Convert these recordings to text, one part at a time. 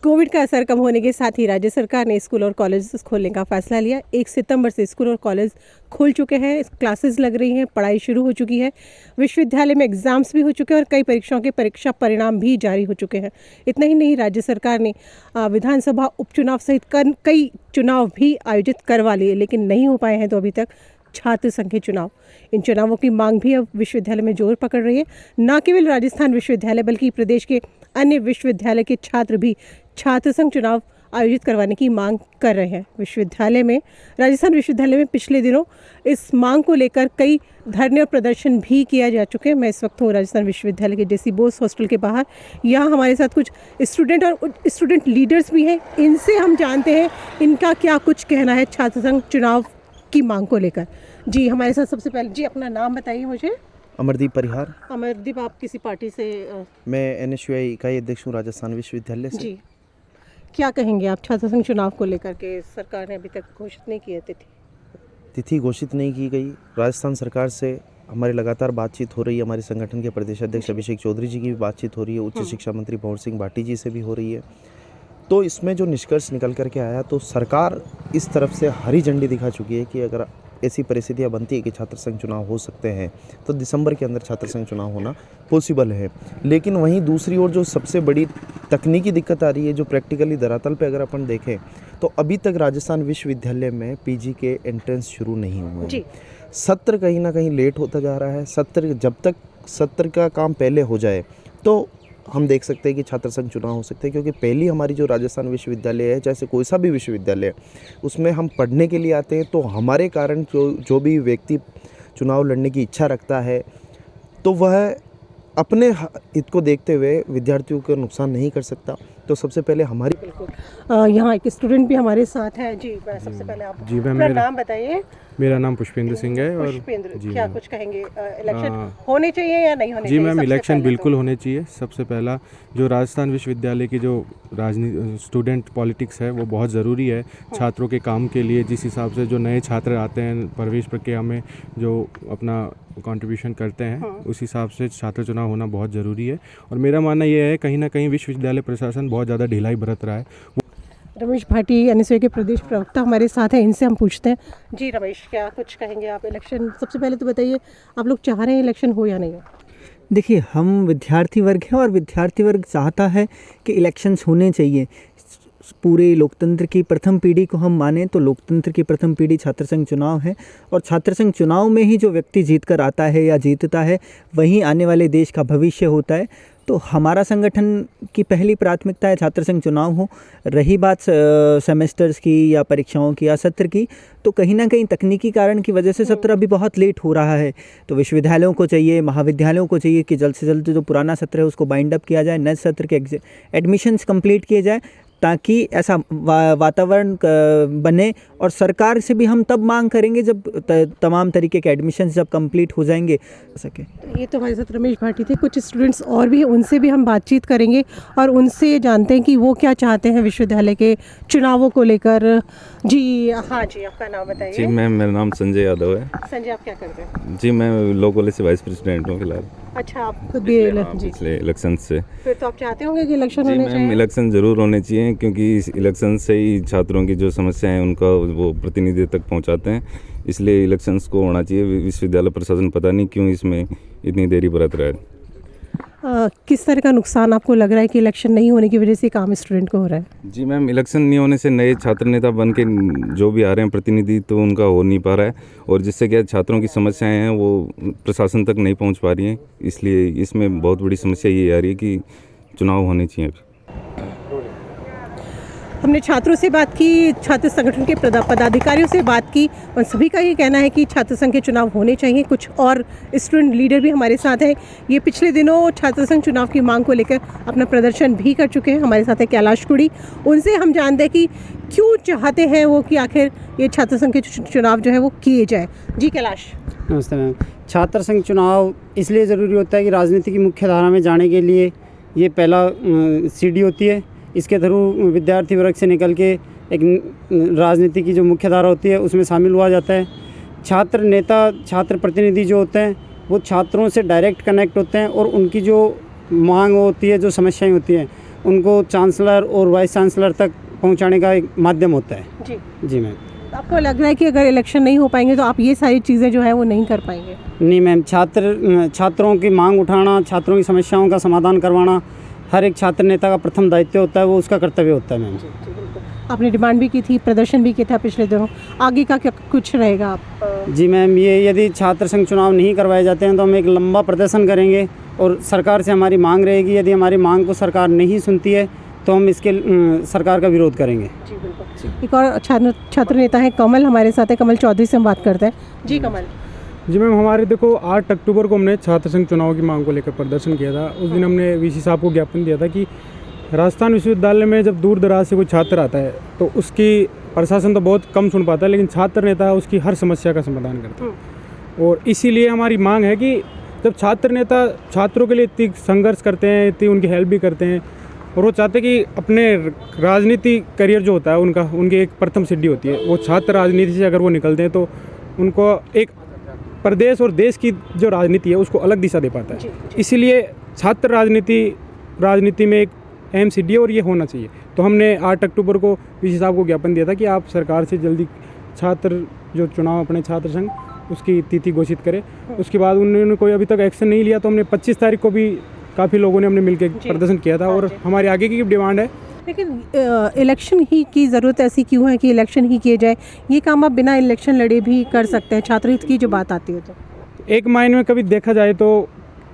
Covid का असर कम होने के साथ ही राज्य सरकार ने स्कूल और कॉलेज खोलने का फैसला लिया। 1 सितंबर से स्कूल और कॉलेज खुल चुके हैं, क्लासेस लग रही हैं, पढ़ाई शुरू हो चुकी है, विश्वविद्यालय में एग्जाम्स भी हो चुके हैं और कई परीक्षाओं के परीक्षा परिणाम भी जारी हो चुके हैं। इतना ही नहीं, राज्य सरकार ने विधानसभा उपचुनाव सहित कई चुनाव भी आयोजित करवा लिए, लेकिन नहीं हो पाए हैं तो अभी तक छात्र संघ के चुनाव। इन चुनावों की मांग भी अब विश्वविद्यालय में जोर पकड़ रही है। न केवल राजस्थान विश्वविद्यालय बल्कि प्रदेश के अन्य विश्वविद्यालय के छात्र भी छात्र संघ चुनाव आयोजित करवाने की मांग कर रहे हैं। राजस्थान विश्वविद्यालय में पिछले दिनों इस मांग को लेकर कई धरने और प्रदर्शन भी किया जा चुके हैं। मैं इस वक्त हूँ राजस्थान विश्वविद्यालय के DC बोस हॉस्टल के बाहर। यहाँ हमारे साथ कुछ स्टूडेंट और स्टूडेंट लीडर्स भी हैं। इनसे हम जानते हैं इनका क्या कुछ कहना है छात्र संघ चुनाव की मांग को लेकर। जी, हमारे साथ सबसे पहले जी अपना नाम बताइए मुझे। अमरदीप परिहार। अमरदीप, आप किसी पार्टी से? मैं NSUI इकाई अध्यक्ष हूँ राजस्थान विश्वविद्यालय से। जी, क्या कहेंगे आप छात्र संघ चुनाव को लेकर के? सरकार ने अभी तक घोषित नहीं की है तिथि घोषित नहीं की गई। राजस्थान सरकार से हमारी लगातार बातचीत हो रही है। हमारे संगठन के प्रदेश अध्यक्ष अभिषेक चौधरी जी की भी बातचीत हो रही है, उच्च शिक्षा मंत्री भंवर सिंह भाटी जी से भी हो रही है। तो इसमें जो निष्कर्ष निकल कर के आया, तो सरकार इस तरफ से हरी झंडी दिखा चुकी है कि अगर ऐसी परिस्थितियां बनती है कि छात्र संघ चुनाव हो सकते हैं तो दिसंबर के अंदर छात्र संघ चुनाव होना पॉसिबल है। लेकिन वहीं दूसरी ओर जो सबसे बड़ी तकनीकी दिक्कत आ रही है, जो प्रैक्टिकली धरातल पे अगर अपन देखें तो अभी तक राजस्थान विश्वविद्यालय में PG के एंट्रेंस शुरू नहीं हुए हैं। सत्र कहीं ना कहीं लेट होता जा रहा है। जब तक सत्र का काम पहले हो जाए तो हम देख सकते हैं कि छात्र संघ चुनाव हो सकते हैं, क्योंकि पहली हमारी जो राजस्थान विश्वविद्यालय है, चाहे कोई सा भी विश्वविद्यालय है, उसमें हम पढ़ने के लिए आते हैं। तो हमारे कारण जो भी व्यक्ति चुनाव लड़ने की इच्छा रखता है तो वह अपने हित को देखते हुए विद्यार्थियों को नुकसान नहीं कर सकता। तो सबसे पहले हमारी यहाँ एक स्टूडेंट भी हमारे साथ है। जी, मैं सबसे पहले आप अपना नाम बताइए। मेरा नाम पुष्पेंद्र सिंह है। और पुष्पेंद्र, क्या कुछ कहेंगे? इलेक्शन होने चाहिए या नहीं होने चाहिए? जी मैम, इलेक्शन बिल्कुल होने चाहिए। सबसे पहला जो राजस्थान विश्वविद्यालय की जो स्टूडेंट पॉलिटिक्स है वो बहुत ज़रूरी है छात्रों के काम के लिए। जिस हिसाब से जो नए छात्र आते हैं प्रवेश प्रक्रिया में जो अपना कंट्रीब्यूशन करते हैं, उस हिसाब से छात्र चुनाव होना बहुत ज़रूरी है। और मेरा मानना यह है कहीं ना कहीं विश्वविद्यालय प्रशासन बहुत ज़्यादा ढिलाई बरत रहा है। रमेश भाटी NSUI के प्रदेश प्रवक्ता हमारे साथ हैं, इनसे हम पूछते हैं। जी रमेश, क्या कुछ कहेंगे आप? इलेक्शन सबसे पहले तो बताइए, आप लोग चाह रहे हैं इलेक्शन हो या नहीं हो? देखिए, हम विद्यार्थी वर्ग हैं और विद्यार्थी वर्ग चाहता है कि इलेक्शंस होने चाहिए। पूरे लोकतंत्र की प्रथम पीढ़ी को हम माने तो लोकतंत्र की प्रथम पीढ़ी छात्र संघ चुनाव है, और छात्र संघ चुनाव में ही जो व्यक्ति जीत कर आता है या जीतता है वहीं आने वाले देश का भविष्य होता है। तो हमारा संगठन की पहली प्राथमिकता है छात्र संघ चुनाव हो। रही बात सेमेस्टर्स की या परीक्षाओं की या सत्र की, तो कहीं ना कहीं तकनीकी कारण की वजह से सत्र अभी बहुत लेट हो रहा है। तो विश्वविद्यालयों को चाहिए, महाविद्यालयों को चाहिए कि जल्द से जल्द जो पुराना सत्र है उसको बाइंड अप किया जाए, नए सत्र के एडमिशन्स कंप्लीट किए जाए, ताकि ऐसा वातावरण बने। और सरकार से भी हम तब मांग करेंगे जब तमाम तरीके के एडमिशन्स जब कंप्लीट हो जाएंगे सके। ये तो हमारे साथ रमेश भाटी थे। कुछ स्टूडेंट्स और भी, उनसे भी हम बातचीत करेंगे और उनसे जानते हैं कि वो क्या चाहते हैं विश्वविद्यालय के चुनावों को लेकर। जी हाँ जी, आपका नाम बताइए। जी मैम, मेरा नाम संजय यादव है। संजय, आप क्या करते हैं? जी, मैं लॉ कॉलेज से वाइस प्रेसिडेंट हूँ फिलहाल। अच्छा, आप खुद भी पिछले इलेक्शन से। फिर तो आप चाहते होंगे कि इलेक्शन होने चाहिए? इलेक्शन ज़रूर होने चाहिए, क्योंकि इस इलेक्शन से ही छात्रों की जो समस्याएं हैं उनका वो प्रतिनिधि तक पहुंचाते हैं। इसलिए इलेक्शंस को होना चाहिए। विश्वविद्यालय प्रशासन पता नहीं क्यों इसमें इतनी देरी बरत रहा है। किस तरह का नुकसान आपको लग रहा है कि इलेक्शन नहीं होने की वजह से काम स्टूडेंट को हो रहा है? जी मैम, इलेक्शन नहीं होने से नए छात्र नेता बन के जो भी आ रहे हैं प्रतिनिधि, तो उनका हो नहीं पा रहा है, और जिससे क्या छात्रों की समस्याएं हैं वो प्रशासन तक नहीं पहुंच पा रही हैं। इसलिए इसमें बहुत बड़ी समस्या ये आ रही है कि चुनाव होने चाहिए। हमने छात्रों से बात की, छात्र संगठन के पदाधिकारियों से बात की, और सभी का ये कहना है कि छात्र संघ के चुनाव होने चाहिए। कुछ और स्टूडेंट लीडर भी हमारे साथ हैं। ये पिछले दिनों छात्र संघ चुनाव की मांग को लेकर अपना प्रदर्शन भी कर चुके हैं। हमारे साथ है कैलाश कुड़ी। उनसे हम जानते हैं कि क्यों चाहते हैं वो कि आखिर ये छात्र संघ के चुनाव जो है वो किए जाए। जी कैलाश। नमस्ते मैम। छात्र संघ चुनाव इसलिए ज़रूरी होता है कि राजनीति की मुख्य धारा में जाने के लिए ये पहला सीढ़ी होती है। इसके थ्रू विद्यार्थी वर्ग से निकल के एक राजनीति की जो मुख्य धारा होती है उसमें शामिल हुआ जाता है। छात्र नेता, छात्र प्रतिनिधि जो होते हैं वो छात्रों से डायरेक्ट कनेक्ट होते हैं, और उनकी जो मांग होती है, जो समस्याएं होती हैं, उनको चांसलर और वाइस चांसलर तक पहुंचाने का एक माध्यम होता है। जी, जी मैम। तो आपको लग रहा है कि अगर इलेक्शन नहीं हो पाएंगे तो आप ये सारी चीज़ें जो है वो नहीं कर पाएंगे? नहीं मैम, छात्रों की मांग उठाना, छात्रों की समस्याओं का समाधान करवाना हर एक छात्र नेता का प्रथम दायित्व होता है, वो उसका कर्तव्य होता है मैम। आपने डिमांड भी की थी, प्रदर्शन भी किया था पिछले दिनों, आगे का क्या कुछ रहेगा आप? जी मैम, ये यदि छात्र संघ चुनाव नहीं करवाए जाते हैं तो हम एक लंबा प्रदर्शन करेंगे और सरकार से हमारी मांग रहेगी। यदि हमारी मांग को सरकार नहीं सुनती है तो हम इसके सरकार का विरोध करेंगे। जी बिल्कुल। एक और छात्र नेता है कमल हमारे साथ है, कमल चौधरी से हम बात करते हैं। जी कमल। जी मैम, हमारे देखो 8 अक्टूबर को हमने छात्र संघ चुनाव की मांग को लेकर प्रदर्शन किया था। उस दिन हमने वीसी साहब को ज्ञापन दिया था कि राजस्थान विश्वविद्यालय में जब दूर दराज से कोई छात्र आता है तो उसकी प्रशासन तो बहुत कम सुन पाता है, लेकिन छात्र नेता उसकी हर समस्या का समाधान करता है। और इसीलिए हमारी मांग है कि जब छात्र नेता छात्रों के लिए इतनी संघर्ष करते हैं, इतनी उनकी हेल्प भी करते हैं, और वो चाहते हैं कि अपने राजनीति करियर जो होता है उनकी एक प्रथम सिद्धि होती है। वो छात्र राजनीति से अगर वो निकलते हैं तो उनको एक प्रदेश और देश की जो राजनीति है उसको अलग दिशा दे पाता है। इसीलिए छात्र राजनीति में एक अहम सिद्धि है और ये होना चाहिए। तो हमने 8 अक्टूबर को वीसी साहब को ज्ञापन दिया था कि आप सरकार से जल्दी छात्र जो चुनाव अपने छात्र संघ उसकी तिथि घोषित करें। उसके बाद उन्होंने कोई अभी तक एक्शन नहीं लिया, तो हमने 25 तारीख को भी काफ़ी लोगों ने हमने मिलकर प्रदर्शन किया था। और हमारी आगे की डिमांड है, लेकिन इलेक्शन ही की ज़रूरत ऐसी क्यों है कि इलेक्शन ही किए जाए? ये काम आप बिना इलेक्शन लड़े भी कर सकते हैं, छात्र हित की जो बात आती है। तो एक मायने में कभी देखा जाए तो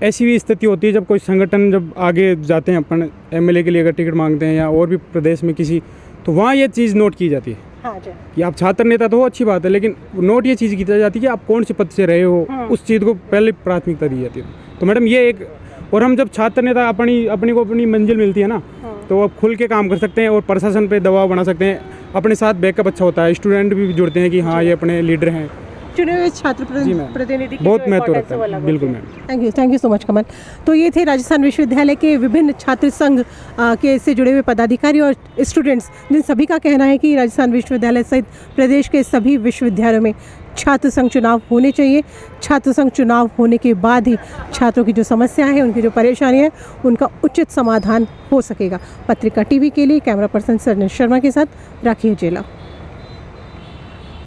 ऐसी भी स्थिति होती है जब कोई संगठन जब आगे जाते हैं, अपन एमएलए के लिए अगर टिकट मांगते हैं या और भी प्रदेश में किसी, तो वहाँ ये चीज़ नोट की जाती है। हाँ जी। कि आप छात्र नेता तो हो, अच्छी बात है, लेकिन नोट ये चीज़ की जाती है कि आप कौन से पद से रहे हो, उस चीज़ को पहले प्राथमिकता दी जाती है। तो मैडम ये एक, और हम जब छात्र नेता अपनी मंजिल मिलती है ना, तो अब खुल के काम कर सकते हैं और प्रशासन पे दबाव बना सकते हैं। अपने साथ बैकअप अच्छा होता है, स्टूडेंट भी जुड़ते हैं कि हाँ ये अपने लीडर हैं। चुने हुए छात्र प्रतिनिधि की बहुत जो महत्व importance रखता है वो है। अलग बिल्कुल होती है। Ma'am. Thank you so much Kamal. तो ये थे राजस्थान विश्वविद्यालय के विभिन्न छात्र संघ के से जुड़े हुए पदाधिकारी और स्टूडेंट्स, जिन सभी का कहना है कि राजस्थान विश्वविद्यालय सहित प्रदेश के सभी विश्वविद्यालयों में छात्र संघ चुनाव होने चाहिए। छात्र संघ चुनाव होने के बाद ही छात्रों की जो समस्याएं हैं, उनकी जो परेशानियां हैं, उनका उचित समाधान हो सकेगा। पत्रिका टीवी के लिए कैमरा पर्सन सरनेश शर्मा के साथ राखी जेला।